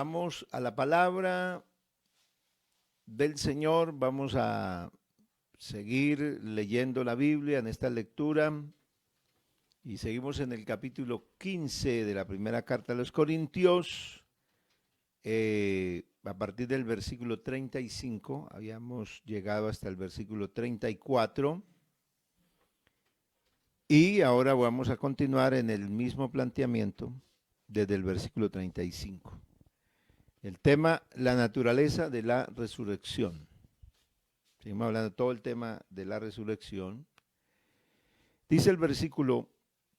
Vamos a la palabra del Señor, vamos a seguir leyendo la Biblia en esta lectura y seguimos en el capítulo 15 de la primera carta a los Corintios, a partir del versículo 35, habíamos llegado hasta el versículo 34 y ahora vamos a continuar en el mismo planteamiento desde el versículo 35. El tema, la naturaleza de la resurrección. Seguimos hablando de todo el tema de la resurrección. Dice el versículo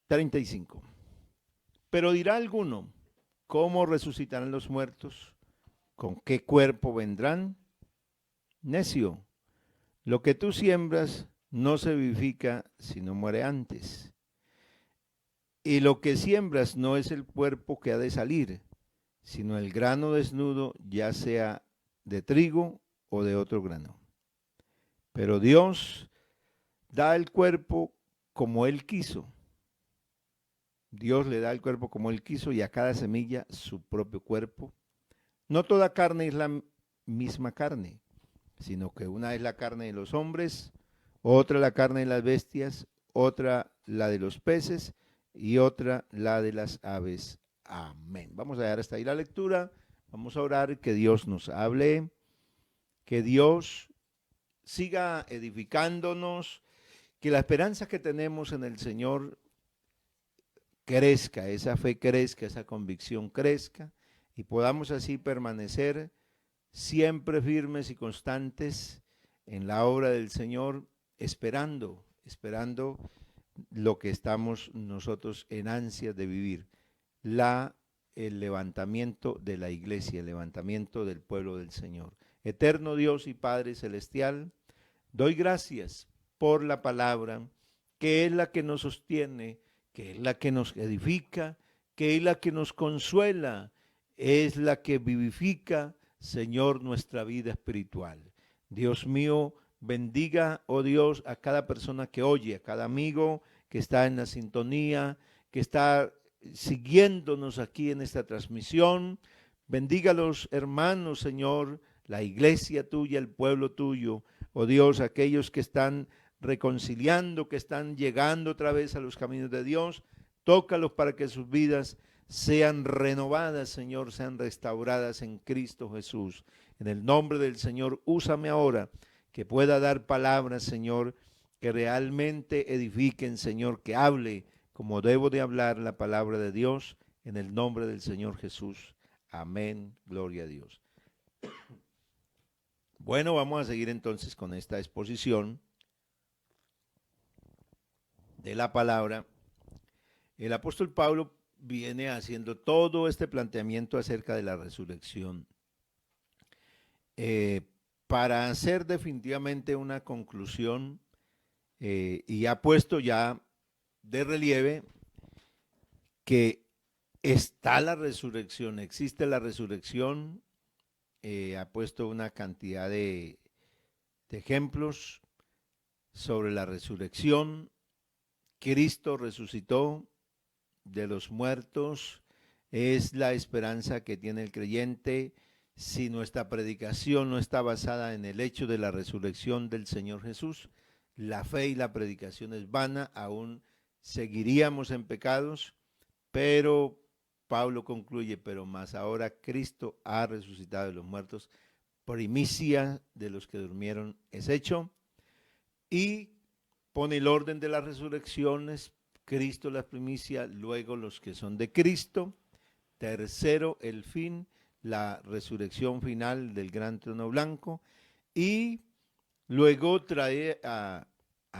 35. Pero dirá alguno, ¿cómo resucitarán los muertos? ¿Con qué cuerpo vendrán? Necio, lo que tú siembras no se vivifica si no muere antes. Y lo que siembras no es el cuerpo que ha de salir, sino el grano desnudo, ya sea de trigo o de otro grano. Pero Dios da el cuerpo como Él quiso. Dios le da el cuerpo como Él quiso y a cada semilla su propio cuerpo. No toda carne es la misma carne, sino que una es la carne de los hombres, otra la carne de las bestias, otra la de los peces y otra la de las aves. Amén. Vamos a dejar hasta ahí la lectura. Vamos a orar que Dios nos hable, que Dios siga edificándonos, que la esperanza que tenemos en el Señor crezca, esa fe crezca, esa convicción crezca y podamos así permanecer siempre firmes y constantes en la obra del Señor, esperando lo que estamos nosotros en ansias de vivir, el levantamiento de la iglesia, el levantamiento del pueblo del Señor. Eterno Dios y Padre Celestial, doy gracias por la palabra, que es la que nos sostiene, que es la que nos edifica, que es la que nos consuela, es la que vivifica, Señor, nuestra vida espiritual. Dios mío, bendiga, oh Dios, a cada persona que oye, a cada amigo que está en la sintonía, que está siguiéndonos aquí en esta transmisión. Bendiga a los hermanos, Señor, la iglesia tuya, el pueblo tuyo. Oh Dios, aquellos que están reconciliando, que están llegando otra vez a los caminos de Dios, tócalos para que sus vidas sean renovadas, Señor, sean restauradas en Cristo Jesús. En el nombre del Señor, úsame ahora, que pueda dar palabras, Señor, que realmente edifiquen, Señor, que hable como debo de hablar la palabra de Dios, en el nombre del Señor Jesús. Amén, gloria a Dios. Bueno, vamos a seguir entonces con esta exposición de la palabra. El apóstol Pablo viene haciendo todo este planteamiento acerca de la resurrección para hacer definitivamente una conclusión y ha puesto ya de relieve que está la resurrección, existe la resurrección, ha puesto una cantidad de ejemplos sobre la resurrección. Cristo resucitó de los muertos, es la esperanza que tiene el creyente. Si nuestra predicación no está basada en el hecho de la resurrección del Señor Jesús, la fe y la predicación es vana, aún seguiríamos en pecados, pero Pablo concluye, pero más ahora Cristo ha resucitado de los muertos, primicia de los que durmieron es hecho, y pone el orden de las resurrecciones, Cristo la primicia, luego los que son de Cristo, tercero el fin, la resurrección final del gran trono blanco, y luego trae a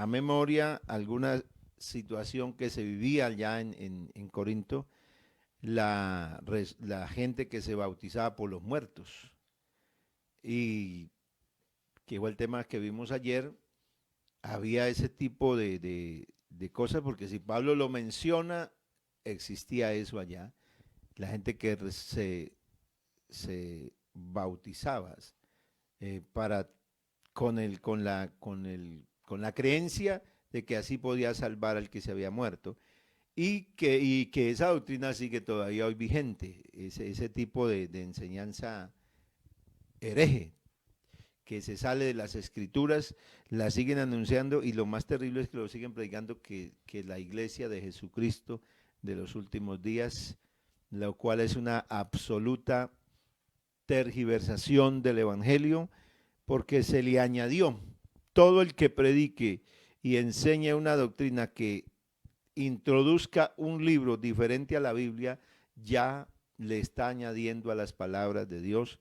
memoria alguna situación que se vivía allá en Corinto, la gente que se bautizaba por los muertos. Y que fue el tema que vimos ayer, había ese tipo de cosas, porque si Pablo lo menciona, existía eso allá. La gente que se bautizaba para, con la creencia de que así podía salvar al que se había muerto. y que esa doctrina sigue todavía hoy vigente, ese tipo de enseñanza hereje, que se sale de las escrituras, la siguen anunciando y lo más terrible es que lo siguen predicando que la iglesia de Jesucristo de los últimos días, lo cual es una absoluta tergiversación del evangelio, porque se le añadió todo el que predique y enseñe una doctrina que introduzca un libro diferente a la Biblia, ya le está añadiendo a las palabras de Dios.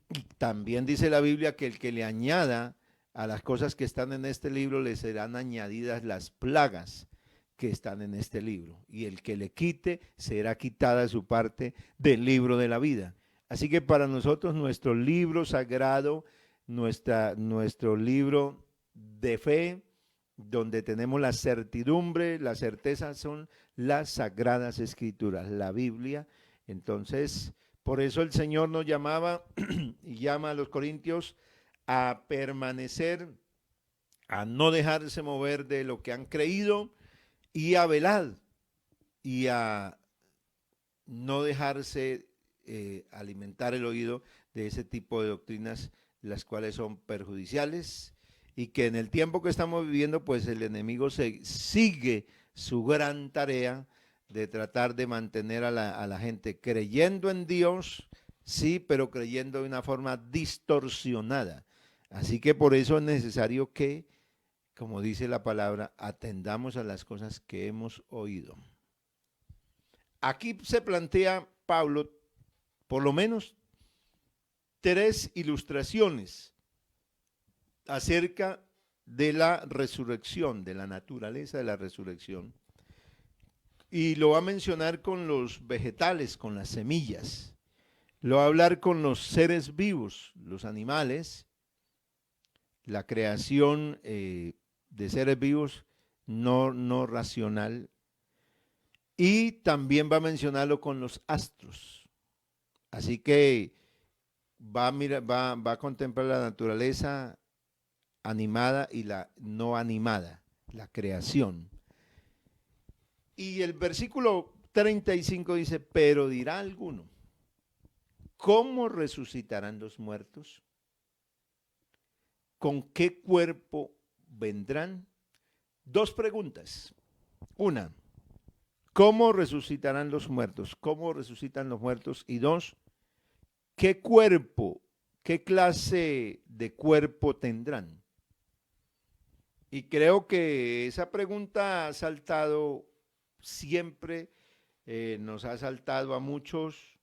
Y también dice la Biblia que el que le añada a las cosas que están en este libro le serán añadidas las plagas que están en este libro. Y el que le quite será quitada su parte del libro de la vida. Así que para nosotros nuestro libro sagrado, nuestro libro de fe, donde tenemos la certidumbre, la certeza, son las sagradas escrituras, la Biblia. Entonces, por eso el Señor nos llamaba y llama a los corintios a permanecer, a no dejarse mover de lo que han creído y a velar y a no dejarse alimentar el oído de ese tipo de doctrinas, las cuales son perjudiciales y que en el tiempo que estamos viviendo, pues el enemigo sigue su gran tarea de tratar de mantener a la gente creyendo en Dios, sí, pero creyendo de una forma distorsionada. Así que por eso es necesario que, como dice la palabra, atendamos a las cosas que hemos oído. Aquí se plantea Pablo por lo menos 3 ilustraciones acerca de la resurrección, de la naturaleza de la resurrección. Y lo va a mencionar con los vegetales, con las semillas. Lo va a hablar con los seres vivos, los animales, la creación de seres vivos no racional. Y también va a mencionarlo con los astros. Así que va a contemplar la naturaleza animada y la no animada, la creación. Y el versículo 35 dice, pero dirá alguno, ¿cómo resucitarán los muertos? ¿Con qué cuerpo vendrán? 2 preguntas. Una, ¿cómo resucitarán los muertos? ¿Cómo resucitan los muertos? Y 2, ¿qué cuerpo, qué clase de cuerpo tendrán? Y creo que esa pregunta ha saltado siempre, nos ha saltado a muchos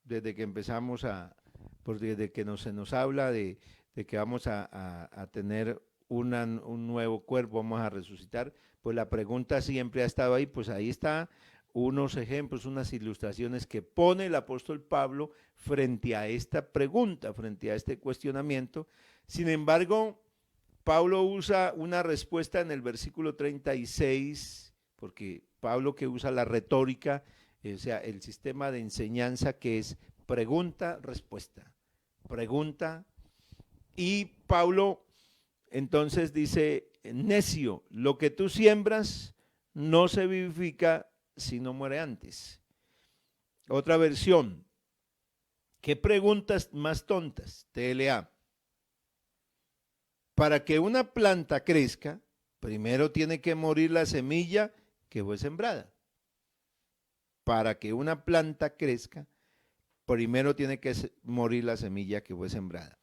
desde que empezamos porque desde que se nos habla de que vamos a tener un nuevo cuerpo, vamos a resucitar, pues la pregunta siempre ha estado ahí, pues ahí está unos ejemplos, unas ilustraciones que pone el apóstol Pablo frente a esta pregunta, frente a este cuestionamiento. Sin embargo, Pablo usa una respuesta en el versículo 36, porque Pablo que usa la retórica, o sea, el sistema de enseñanza que es pregunta, respuesta, pregunta, y Pablo entonces dice, necio, lo que tú siembras no se vivifica si no muere antes. Otra versión, ¿qué preguntas más tontas? TLA. Para que una planta crezca, primero tiene que morir la semilla que fue sembrada. Para que una planta crezca, primero tiene que morir la semilla que fue sembrada.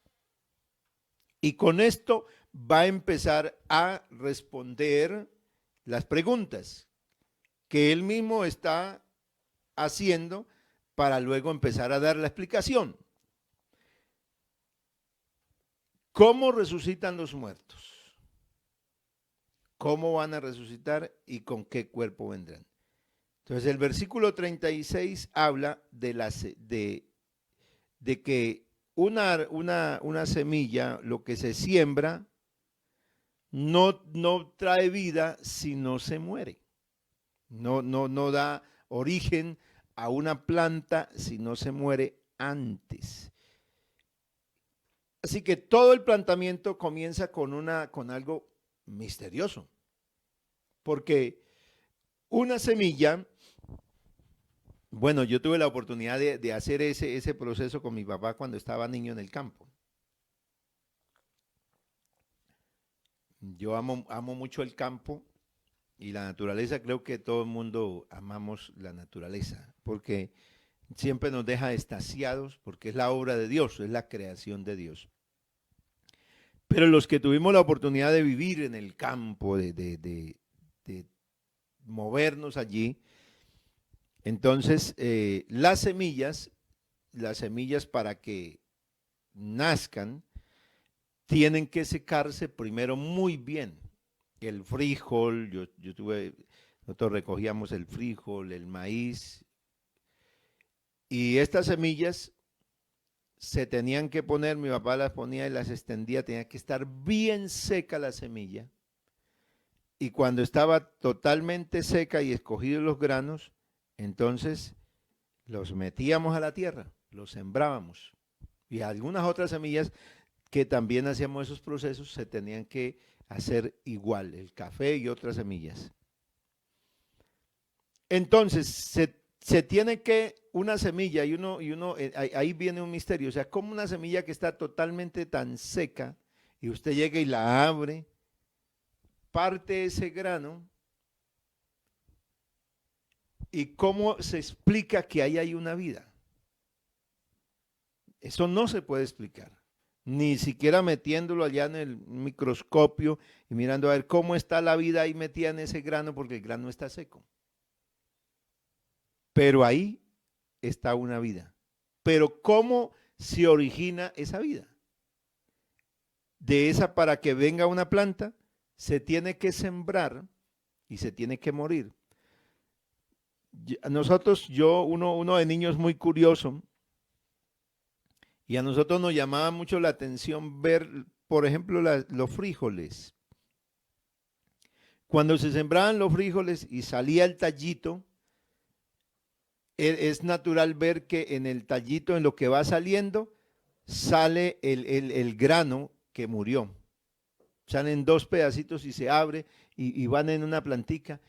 Y con esto va a empezar a responder las preguntas que él mismo está haciendo para luego empezar a dar la explicación. ¿Cómo resucitan los muertos? ¿Cómo van a resucitar y con qué cuerpo vendrán? Entonces el versículo 36 habla de que una semilla, lo que se siembra, no trae vida si no se muere. No da origen a una planta si no se muere antes. Así que todo el planteamiento comienza con algo misterioso, porque Una semilla, bueno, yo tuve la oportunidad de hacer ese proceso con mi papá cuando estaba niño en el campo. Yo amo mucho el campo y la naturaleza. Creo que todo el mundo amamos la naturaleza, porque siempre nos deja extasiados, porque es la obra de Dios, es la creación de Dios. Pero los que tuvimos la oportunidad de vivir en el campo, de movernos allí, entonces las semillas para que nazcan, tienen que secarse primero muy bien. El frijol, nosotros recogíamos el frijol, el maíz, y estas semillas se tenían que poner, mi papá las ponía y las extendía, tenía que estar bien seca la semilla. Y cuando estaba totalmente seca y escogidos los granos, entonces los metíamos a la tierra, los sembrábamos. Y algunas otras semillas que también hacíamos esos procesos se tenían que hacer igual, el café y otras semillas. Entonces, se tiene que una semilla ahí viene un misterio, o sea, como una semilla que está totalmente tan seca y usted llega y la abre, parte ese grano y cómo se explica que ahí hay una vida. Eso no se puede explicar, ni siquiera metiéndolo allá en el microscopio y mirando a ver cómo está la vida ahí metida en ese grano, porque el grano está seco. Pero ahí está una vida. Pero ¿cómo se origina esa vida? De esa, para que venga una planta, se tiene que sembrar y se tiene que morir. Uno de niños muy curioso, y a nosotros nos llamaba mucho la atención ver, por ejemplo, los frijoles. Cuando se sembraban los frijoles y salía el tallito, es natural ver que en el tallito, en lo que va saliendo, sale el grano que murió. Salen dos pedacitos y se abre y van en una plantica.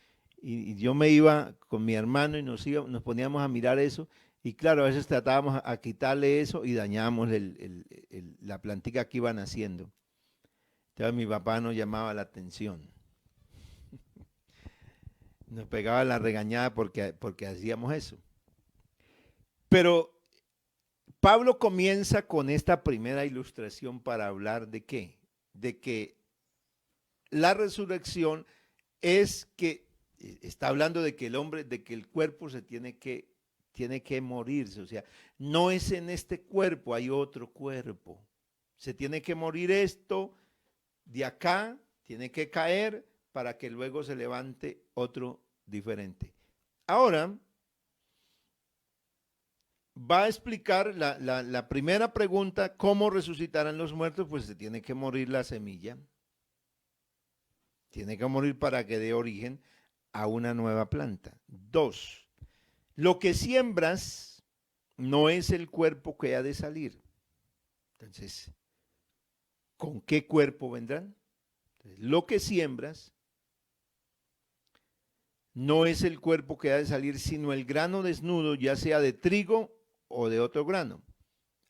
Y yo me iba con mi hermano y nos poníamos a mirar eso. Y claro, a veces tratábamos a quitarle eso y dañábamos la plantica que iban haciendo. Entonces mi papá nos llamaba la atención. Nos pegaba la regañada porque hacíamos eso. Pero Pablo comienza con esta primera ilustración para hablar de qué? De que la resurrección es que, está hablando de que el hombre, de que el cuerpo tiene que morirse. O sea, no es en este cuerpo, hay otro cuerpo. Se tiene que morir esto de acá, tiene que caer para que luego se levante otro diferente. Ahora, va a explicar la primera pregunta, ¿cómo resucitarán los muertos? Pues se tiene que morir la semilla. Tiene que morir para que dé origen a una nueva planta. 2. Lo que siembras no es el cuerpo que ha de salir. Entonces, ¿con qué cuerpo vendrán? Entonces, lo que siembras no es el cuerpo que ha de salir, sino el grano desnudo, ya sea de trigo o de otro grano.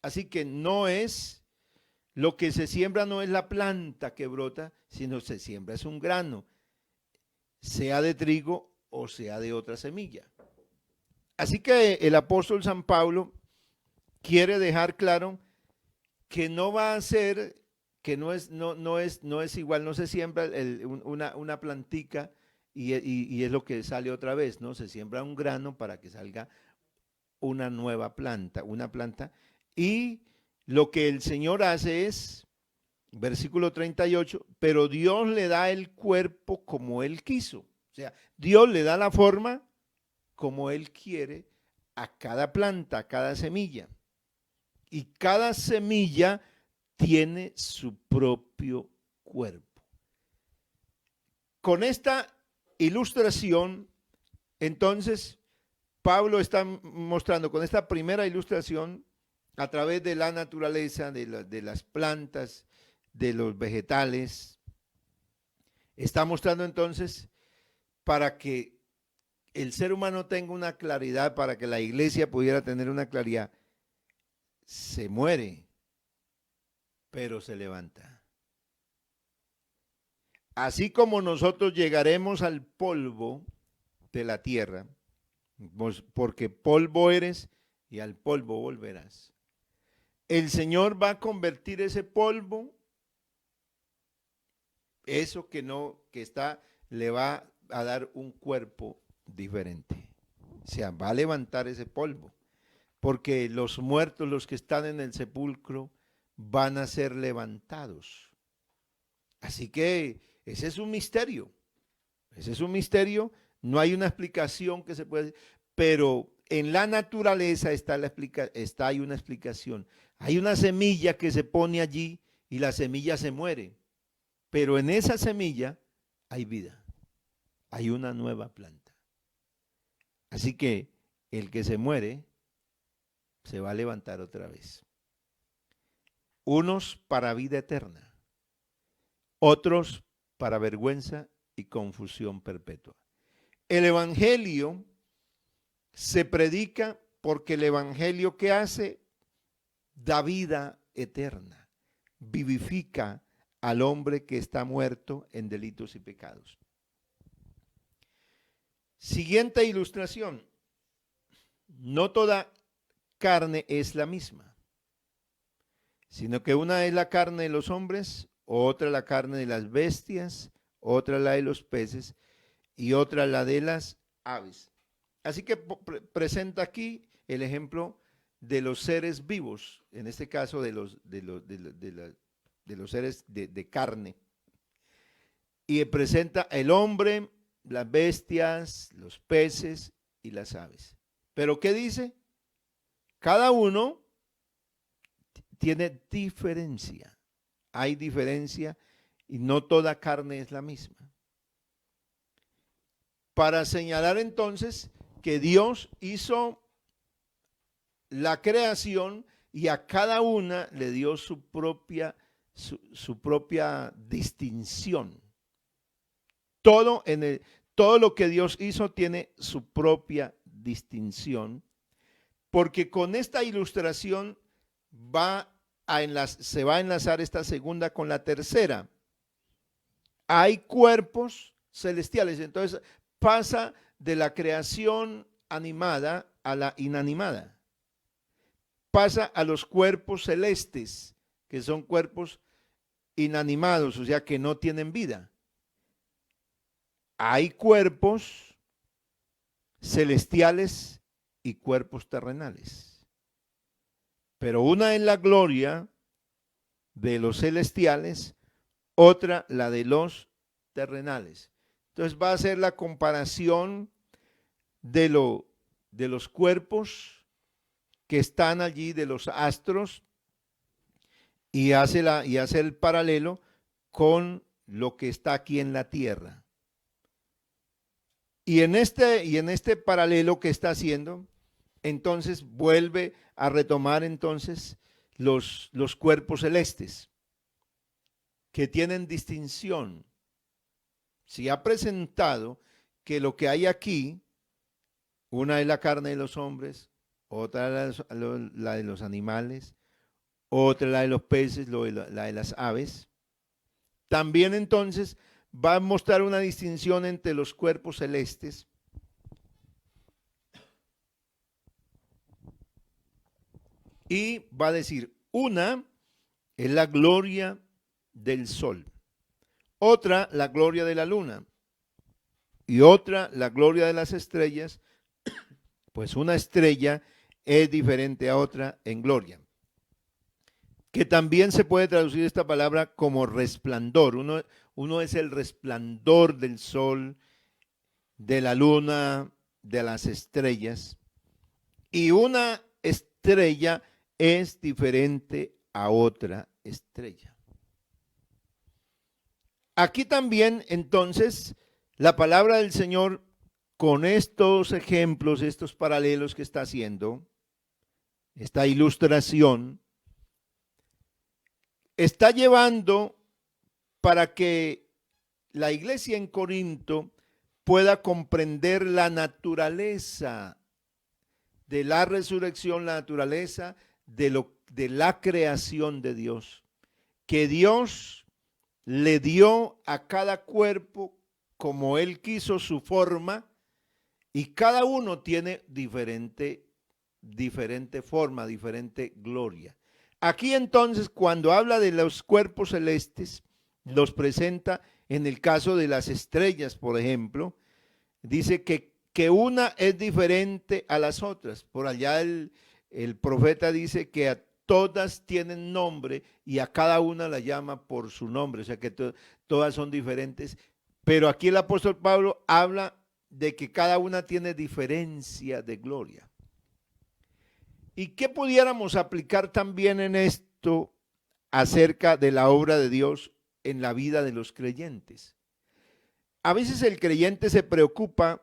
Así que no es, lo que se siembra no es la planta que brota, sino se siembra es un grano, sea de trigo o sea de otra semilla. Así que el apóstol San Pablo quiere dejar claro que no va a ser, que no es igual, no se siembra una plantica y es lo que sale otra vez, ¿no? Se siembra un grano para que salga una nueva planta, y lo que el Señor hace es, versículo 38, pero Dios le da el cuerpo como Él quiso. O sea, Dios le da la forma como Él quiere a cada planta, a cada semilla. Y cada semilla tiene su propio cuerpo. Con esta ilustración, entonces, Pablo está mostrando con esta primera ilustración, a través de la naturaleza, de las plantas, de los vegetales, está mostrando entonces para que el ser humano tenga una claridad, para que la iglesia pudiera tener una claridad, se muere, pero se levanta. Así como nosotros llegaremos al polvo de la tierra, porque polvo eres y al polvo volverás. El Señor va a convertir ese polvo, eso que no, que está, le va a dar un cuerpo diferente. O sea, va a levantar ese polvo, porque los muertos, los que están en el sepulcro, van a ser levantados. Así que ese es un misterio. Ese es un misterio. No hay una explicación que se pueda decir, pero en la naturaleza hay una explicación. Hay una semilla que se pone allí y la semilla se muere, pero en esa semilla hay vida, hay una nueva planta. Así que el que se muere se va a levantar otra vez. Unos para vida eterna, otros para vergüenza y confusión perpetua. El evangelio se predica porque el evangelio que hace da vida eterna, vivifica al hombre que está muerto en delitos y pecados. Siguiente ilustración. No toda carne es la misma, sino que una es la carne de los hombres, otra la carne de las bestias, otra la de los peces y otra la de las aves. Así que presenta aquí el ejemplo de los seres vivos, en este caso de los seres de carne. Y presenta el hombre, las bestias, los peces y las aves. Pero ¿qué dice? Cada uno tiene diferencia. Hay diferencia y no toda carne es la misma. Para señalar entonces que Dios hizo la creación y a cada una le dio su propia distinción. Todo lo que Dios hizo tiene su propia distinción, porque con esta ilustración se va a enlazar esta segunda con la tercera. Hay cuerpos celestiales, entonces pasa de la creación animada a la inanimada. Pasa a los cuerpos celestes, que son cuerpos inanimados, o sea, que no tienen vida. Hay cuerpos celestiales y cuerpos terrenales. Pero una es la gloria de los celestiales, otra la de los terrenales. Entonces va a ser la comparación de los cuerpos que están allí, de los astros, y hace el paralelo con lo que está aquí en la tierra. Y en este paralelo que está haciendo, entonces vuelve a retomar entonces los cuerpos celestes, que tienen distinción. Si ha presentado que lo que hay aquí, una es la carne de los hombres, otra la de los animales, otra la de los peces, la de las aves. También entonces va a mostrar una distinción entre los cuerpos celestes y va a decir, una es la gloria del sol, otra la gloria de la luna y otra la gloria de las estrellas, pues una estrella es diferente a otra en gloria. Que también se puede traducir esta palabra como resplandor. Uno es el resplandor del sol, de la luna, de las estrellas. Y una estrella es diferente a otra estrella. Aquí también, entonces, la palabra del Señor, con estos ejemplos, estos paralelos que está haciendo, esta ilustración, está llevando para que la iglesia en Corinto pueda comprender la naturaleza de la resurrección, la naturaleza de la creación de Dios. Que Dios le dio a cada cuerpo como Él quiso su forma, y cada uno tiene diferente forma, diferente gloria. Aquí entonces, cuando habla de los cuerpos celestes, los presenta en el caso de las estrellas, por ejemplo, dice que una es diferente a las otras. Por allá el profeta dice que a todas tienen nombre y a cada una la llama por su nombre, o sea que todas son diferentes. Pero aquí el apóstol Pablo habla de que cada una tiene diferencia de gloria. ¿Y qué pudiéramos aplicar también en esto acerca de la obra de Dios en la vida de los creyentes? A veces el creyente se preocupa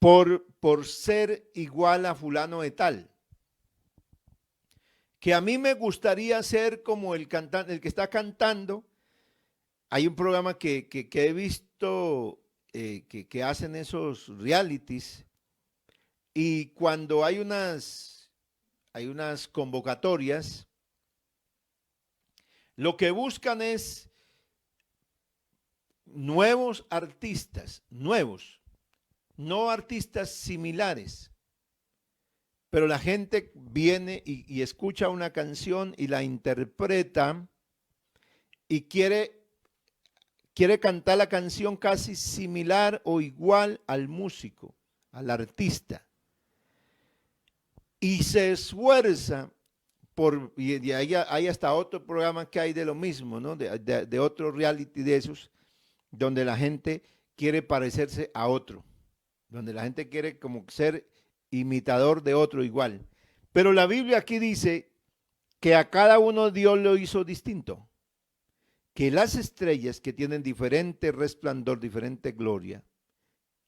por ser igual a fulano de tal. Que a mí me gustaría ser como el cantante, el que está cantando. Hay un programa que he visto que hacen esos realities, y cuando hay unas convocatorias, lo que buscan es nuevos artistas, nuevos, no artistas similares. Pero la gente viene y escucha una canción y la interpreta y quiere cantar la canción casi similar o igual al músico, al artista. Y se esfuerza y hay hasta otro programa que hay de lo mismo, ¿no? De otro reality de esos, donde la gente quiere parecerse a otro, donde la gente quiere como ser imitador de otro igual. Pero la Biblia aquí dice que a cada uno Dios lo hizo distinto, que las estrellas que tienen diferente resplandor, diferente gloria,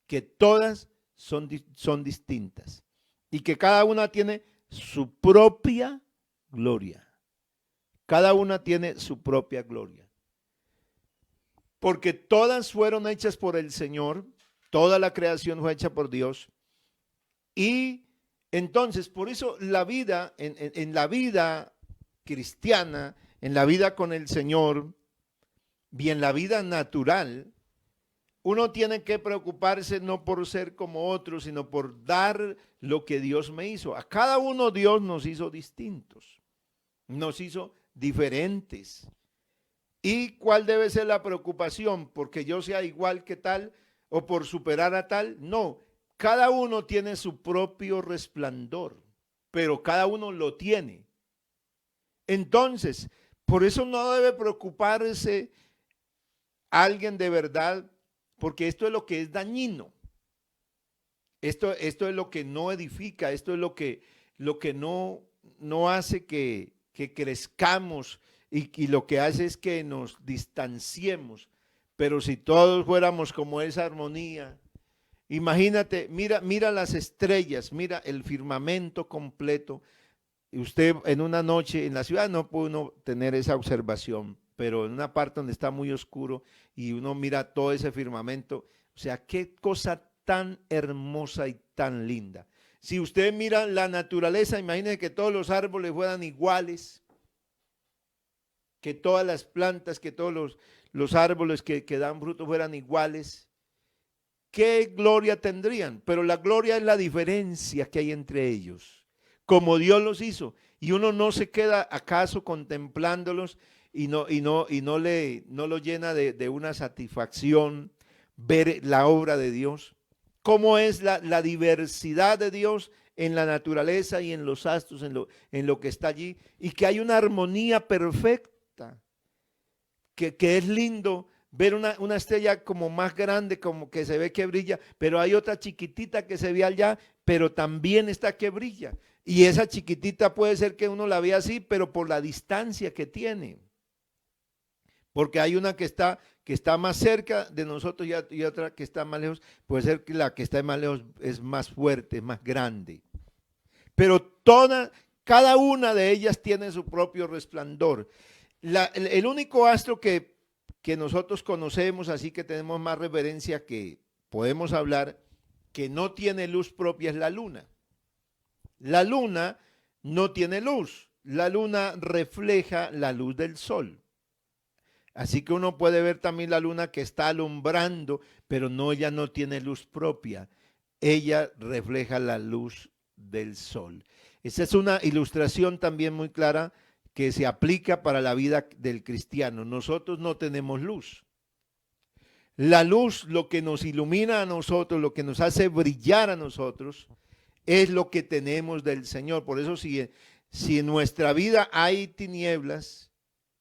que todas son distintas y que cada una tiene su propia gloria. Cada una tiene su propia gloria. Porque todas fueron hechas por el Señor, toda la creación fue hecha por Dios. Y entonces, por eso la vida, en la vida cristiana, en la vida con el Señor y en la vida natural, uno tiene que preocuparse no por ser como otro, sino por dar lo que Dios me hizo. A cada uno Dios nos hizo distintos, nos hizo diferentes. ¿Y cuál debe ser la preocupación? ¿Porque yo sea igual que tal o por superar a tal? No, cada uno tiene su propio resplandor, pero cada uno lo tiene. Entonces, por eso no debe preocuparse alguien de verdad, porque esto es lo que es dañino. Esto es lo que no edifica, esto es lo que no hace que crezcamos y lo que hace es que nos distanciemos. Pero si todos fuéramos como esa armonía, imagínate, mira las estrellas, mira el firmamento completo. Y usted en una noche en la ciudad no puede uno tener esa observación, pero en una parte donde está muy oscuro y uno mira todo ese firmamento, o sea, qué cosa tan hermosa y tan linda. Si usted mira la naturaleza, imagine que todos los árboles fueran iguales, que todas las plantas, que todos los árboles que dan fruto fueran iguales. ¿Qué gloria tendrían? Pero la gloria es la diferencia que hay entre ellos, como Dios los hizo. Y uno no se queda acaso contemplándolos y no lo llena de una satisfacción ver la obra de Dios. ¿Cómo es la diversidad de Dios en la naturaleza y en los astros, en lo que está allí? Y que hay una armonía perfecta, que es lindo ver una estrella como más grande, como que se ve que brilla, pero hay otra chiquitita que se ve allá, pero también está que brilla. Y esa chiquitita puede ser que uno la vea así, pero por la distancia que tiene. Porque hay una que está más cerca de nosotros y otra que está más lejos. Puede ser que la que está más lejos es más fuerte, es más grande. Pero cada una de ellas tiene su propio resplandor. El único astro que que nosotros conocemos, así que tenemos más referencia que podemos hablar, que no tiene luz propia es la luna. La luna no tiene luz. La luna refleja la luz del sol. Así que uno puede ver también la luna que está alumbrando, pero no, ella no tiene luz propia. Ella refleja la luz del sol. Esa es una ilustración también muy clara que se aplica para la vida del cristiano. Nosotros no tenemos luz. La luz, lo que nos ilumina a nosotros, lo que nos hace brillar a nosotros, es lo que tenemos del Señor. Por eso si en nuestra vida hay tinieblas,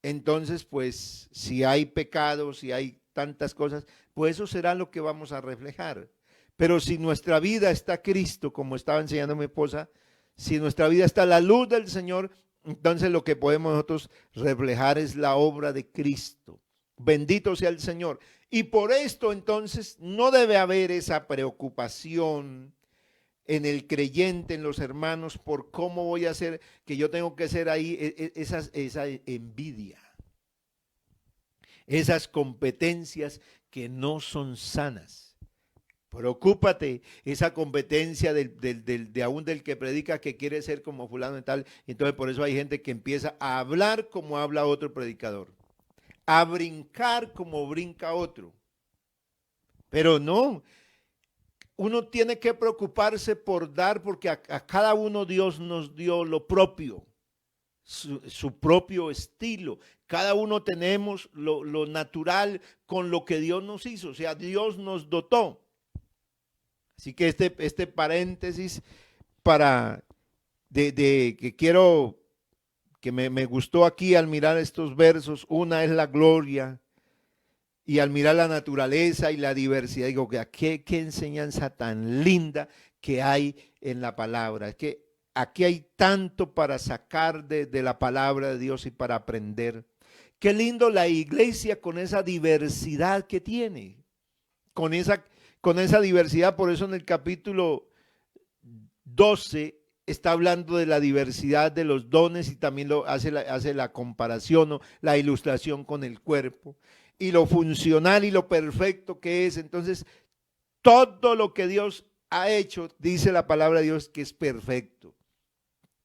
entonces pues si hay pecados, si hay tantas cosas, pues eso será lo que vamos a reflejar. Pero si nuestra vida está Cristo, como estaba enseñando mi esposa, si nuestra vida está la luz del Señor, entonces lo que podemos nosotros reflejar es la obra de Cristo. Bendito sea el Señor. Y por esto entonces no debe haber esa preocupación en el creyente, en los hermanos, por cómo voy a hacer, que yo tengo que ser ahí, esa envidia, esas competencias que no son sanas. Preocúpate, esa competencia de aún del que predica que quiere ser como fulano y tal. Entonces por eso hay gente que empieza a hablar como habla otro predicador, a brincar como brinca otro. Pero no, uno tiene que preocuparse por dar, porque a cada uno Dios nos dio lo propio, su propio estilo. Cada uno tenemos lo natural con lo que Dios nos hizo, o sea, Dios nos dotó. Así que este paréntesis que quiero, que me gustó aquí al mirar estos versos. Una es la gloria, y al mirar la naturaleza y la diversidad, digo, qué enseñanza tan linda que hay en la palabra. Es que aquí hay tanto para sacar de la palabra de Dios y para aprender. Qué lindo la iglesia con esa diversidad que tiene, con esa diversidad. Por eso en el capítulo 12 está hablando de la diversidad de los dones, y también hace la comparación o la ilustración con el cuerpo, y lo funcional y lo perfecto que es. Entonces, todo lo que Dios ha hecho, dice la palabra de Dios, que es perfecto.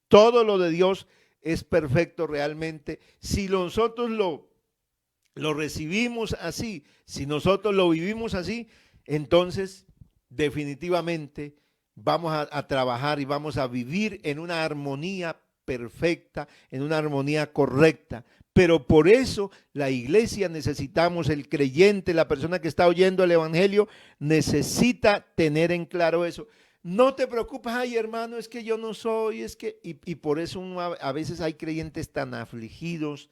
Todo lo de Dios es perfecto realmente. Si nosotros lo recibimos así, si nosotros lo vivimos así, entonces definitivamente vamos a trabajar y vamos a vivir en una armonía perfecta, en una armonía correcta. Pero por eso la iglesia necesitamos, el creyente, la persona que está oyendo el evangelio, necesita tener en claro eso. No te preocupes, ay hermano, es que yo no soy, y por eso a veces hay creyentes tan afligidos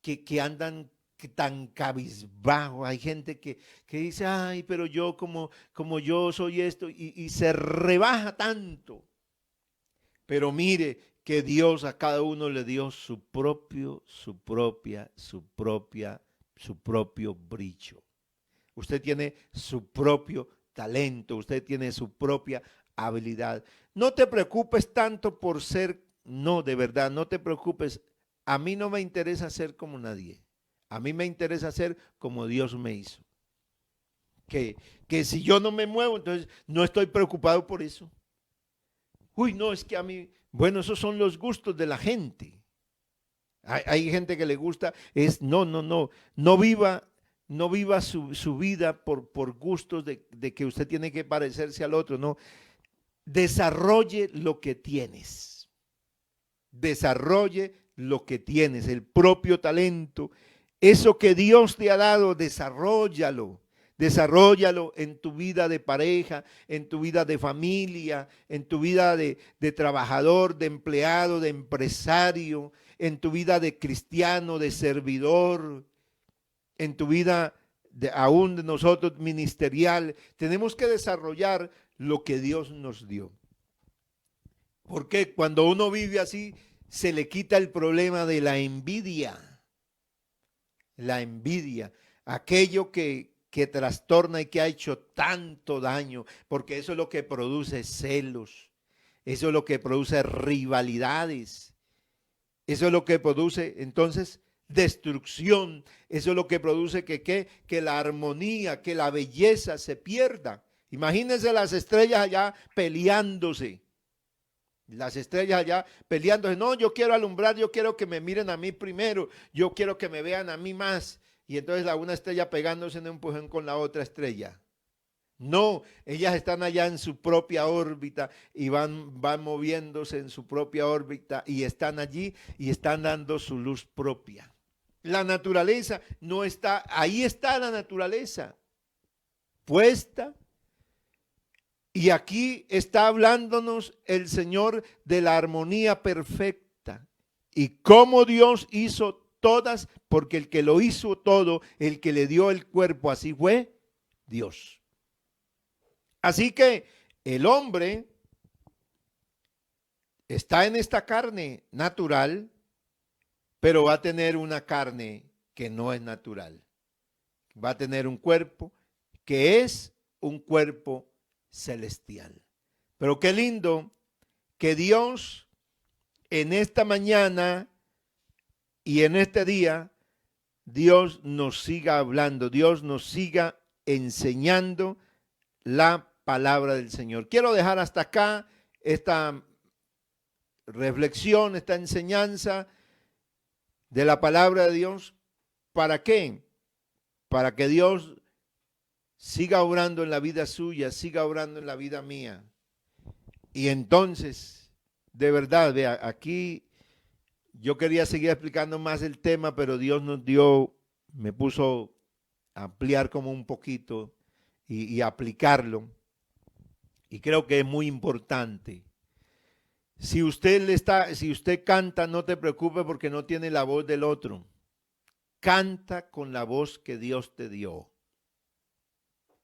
que andan tan cabizbajo. Hay gente que dice, ay, pero yo como yo soy esto, y se rebaja tanto. Pero mire que Dios a cada uno le dio su propio brillo. Usted tiene su propio talento, usted tiene su propia habilidad. No te preocupes tanto por ser, no, de verdad, no te preocupes. A mí no me interesa ser como nadie. A mí me interesa ser como Dios me hizo. Que si yo no me muevo, entonces no estoy preocupado por eso. Uy, no, es que a mí, bueno, esos son los gustos de la gente. Hay gente que le gusta, no viva su vida por gustos de que usted tiene que parecerse al otro, no. Desarrolle lo que tienes. Desarrolle lo que tienes, el propio talento. Eso que Dios te ha dado, desarróllalo. Desarróllalo en tu vida de pareja, en tu vida de familia, en tu vida de trabajador, de empleado, de empresario, en tu vida de cristiano, de servidor, en tu vida aún de nosotros ministerial. Tenemos que desarrollar lo que Dios nos dio. Porque cuando uno vive así, se le quita el problema de la envidia. La envidia, aquello que trastorna y que ha hecho tanto daño, porque eso es lo que produce celos, eso es lo que produce rivalidades, eso es lo que produce entonces destrucción. Eso es lo que produce que la armonía, que la belleza se pierda. Imagínense las estrellas allá peleándose. Las estrellas allá peleándose. No, yo quiero alumbrar, yo quiero que me miren a mí primero, yo quiero que me vean a mí más. Y entonces una estrella pegándose en un empujón con la otra estrella. No, ellas están allá en su propia órbita y van moviéndose en su propia órbita y están allí y están dando su luz propia. La naturaleza no está, ahí está la naturaleza puesta. Y aquí está hablándonos el Señor de la armonía perfecta y cómo Dios hizo todas, porque el que lo hizo todo, el que le dio el cuerpo, así fue Dios. Así que el hombre está en esta carne natural, pero va a tener una carne que no es natural. Va a tener un cuerpo que es un cuerpo celestial. Pero qué lindo que Dios en esta mañana y en este día, Dios nos siga hablando, Dios nos siga enseñando la palabra del Señor. Quiero dejar hasta acá esta reflexión, esta enseñanza de la palabra de Dios. ¿Para qué? Para que Dios siga obrando en la vida suya, siga obrando en la vida mía. Y entonces, de verdad, vea, aquí yo quería seguir explicando más el tema, pero Dios nos dio, me puso a ampliar como un poquito y aplicarlo. Y creo que es muy importante. Si usted canta, no te preocupes porque no tiene la voz del otro. Canta con la voz que Dios te dio.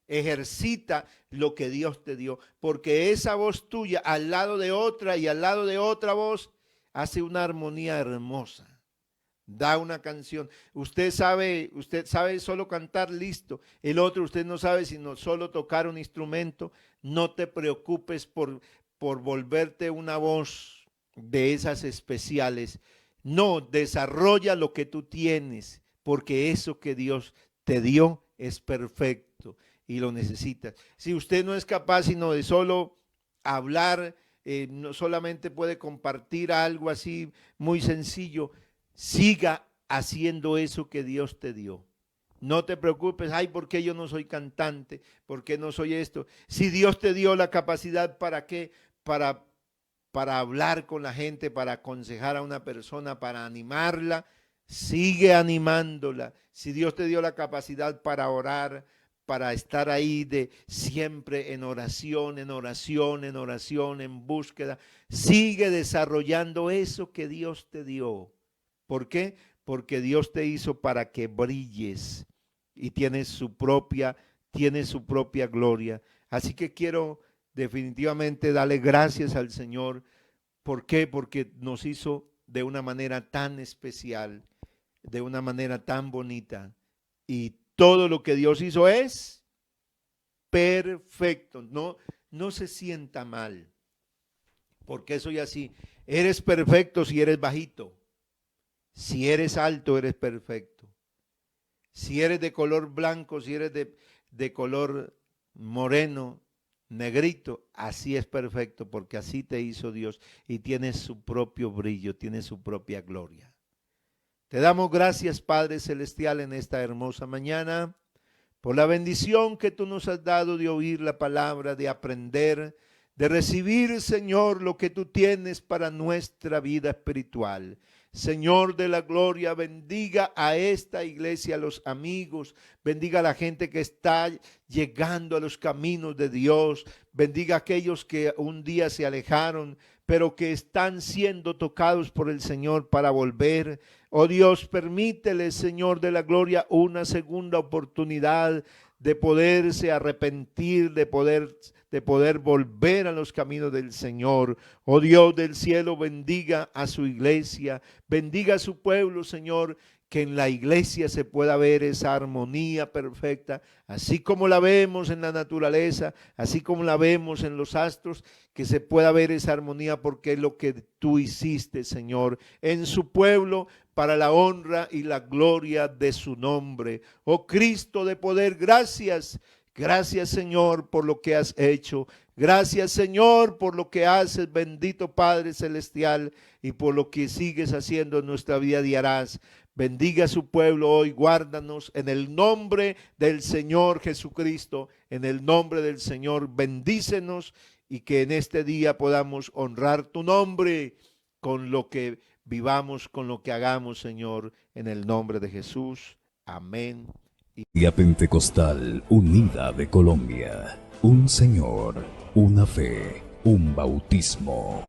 Ejercita lo que Dios te dio, porque esa voz tuya al lado de otra y al lado de otra voz hace una armonía hermosa. Da una canción. Usted sabe solo cantar, listo. El otro usted no sabe sino solo tocar un instrumento. No te preocupes por volverte una voz de esas especiales. No, desarrolla lo que tú tienes, porque eso que Dios te dio es perfecto y lo necesitas. Si usted no es capaz sino de solo hablar, no solamente puede compartir algo así muy sencillo, siga haciendo eso que Dios te dio. No te preocupes, ay, ¿por qué yo no soy cantante? ¿Por qué no soy esto? Si Dios te dio la capacidad, ¿para qué? Para hablar con la gente, para aconsejar a una persona, para animarla, sigue animándola. Si Dios te dio la capacidad para orar, para estar ahí de siempre en oración, en oración, en oración, en búsqueda, sigue desarrollando eso que Dios te dio. ¿Por qué? Porque Dios te hizo para que brilles y tienes su propia gloria. Así que quiero definitivamente darle gracias al Señor. ¿Por qué? Porque nos hizo de una manera tan especial, de una manera tan bonita. Y todo lo que Dios hizo es perfecto. No se sienta mal, porque soy así. Eres perfecto si eres bajito. Si eres alto, eres perfecto. Si eres de color blanco, si eres de color moreno, negrito, así es perfecto, porque así te hizo Dios y tienes su propio brillo, tienes su propia gloria. Te damos gracias, Padre Celestial, en esta hermosa mañana, por la bendición que tú nos has dado de oír la palabra, de aprender, de recibir, Señor, lo que tú tienes para nuestra vida espiritual. Señor de la gloria, bendiga a esta iglesia, a los amigos, bendiga a la gente que está llegando a los caminos de Dios, bendiga a aquellos que un día se alejaron, pero que están siendo tocados por el Señor para volver. Oh Dios, permítele, Señor de la gloria, una segunda oportunidad de poderse arrepentir, de poder volver a los caminos del Señor. Oh Dios del cielo, bendiga a su iglesia, bendiga a su pueblo, Señor, que en la iglesia se pueda ver esa armonía perfecta, así como la vemos en la naturaleza, así como la vemos en los astros, que se pueda ver esa armonía porque es lo que tú hiciste, Señor, en su pueblo para la honra y la gloria de su nombre. Oh Cristo de poder, gracias. Gracias, Señor, por lo que has hecho. Gracias, Señor, por lo que haces, bendito Padre Celestial, y por lo que sigues haciendo en nuestra vida y harás. Bendiga a su pueblo hoy, guárdanos en el nombre del Señor Jesucristo, en el nombre del Señor, bendícenos y que en este día podamos honrar tu nombre con lo que vivamos, con lo que hagamos, Señor, en el nombre de Jesús. Amén. Iglesia Pentecostal Unida de Colombia. Un Señor, una fe, un bautismo.